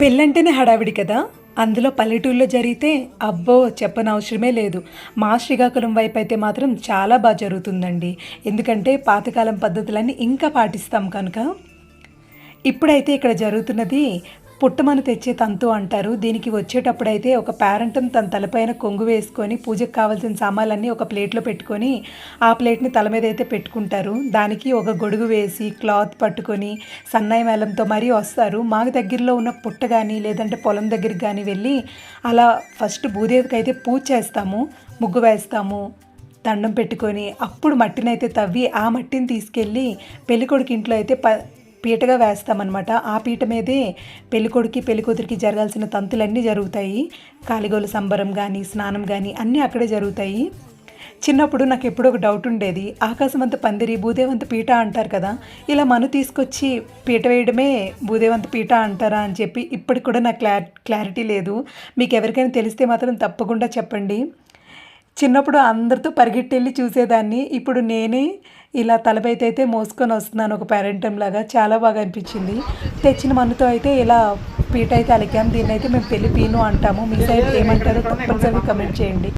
పెళ్ళంటేనే హడావిడి కదా! అందులో పల్లెటూరులో జరిగితే అబ్బో! చెప్పనవసరమే లేదు. మా శ్రీకాకుళం వైపయితే మాత్రం చాలా జరుగుతుందండి. ఎందుకంటే పాతకాలం పద్ధతులన్నీ ఇంకా పాటిస్తాం కనుక. ఇప్పుడైతే ఇక్కడ జరుగుతున్నది పుట్టమను తెచ్చే తంతు అంటారు. దీనికి వచ్చేటప్పుడైతే ఒక పేరంటం తన తలపైన కొంగు వేసుకొని పూజకు కావాల్సిన సామాన్లన్నీ ఒక ప్లేట్‌లో పెట్టుకొని, ఆ ప్లేట్‌ని తల మీదైతే పెట్టుకుంటారు. దానికి ఒక గొడుగు వేసి, క్లాత్ పట్టుకొని, సన్నాయి మేళంతో మరీ వస్తారు. మాకు దగ్గరలో ఉన్న పుట్ట గాని, లేదంటే పొలం దగ్గరికి గాని వెళ్ళి, అలా ఫస్ట్ భూదేవికైతే పూజ చేస్తాము. ముగ్గు వేస్తాము. దండం పెట్టుకొని, అప్పుడు మట్టినైతే తవ్వి, ఆ మట్టిని తీసుకెళ్ళి పెళ్ళికొడుకు ఇంట్లో అయితే పీటగా వేస్తామనమాట. ఆ పీట మీదే పెళ్ళికొడుకి, పెళ్ళికూతురికి జరగాల్సిన తంతులన్నీ జరుగుతాయి. కాలిగోల సంబరం గానీ, స్నానం గానీ అన్నీ అక్కడే జరుగుతాయి. చిన్నప్పుడు నాకెప్పుడో ఒక డౌట్ ఉండేది. ఆకాశమంత పందిరి, భూదేవంత పీట అంటారు కదా! ఇలా మను తీసుకొచ్చి పీట వేయడమే భూదేవంత పీట అంటారా అని చెప్పి ఇప్పటికి కూడా నాకు క్లారిటీ లేదు. మీకెవరికైనా తెలిస్తే మాత్రం తప్పకుండా చెప్పండి. చిన్నప్పుడు అందరితో పరిగెట్టెళ్ళి చూసేదాన్ని. ఇప్పుడు నేనే ఇలా తలపైతైతే మోసుకొనొస్తున్నాను ఒక పేరంటంలాగా. చాలా బాగా అనిపిచ్చింది. తెచ్చిన మన్నుతో అయితే ఇలా పీట అయితే అలికాం. దీన్నైతే మేము పెళ్లి పీను అంటాము. మీ సైడ్ ఏమంటారో తప్పనిసరిగా కమెంట్ చేయండి.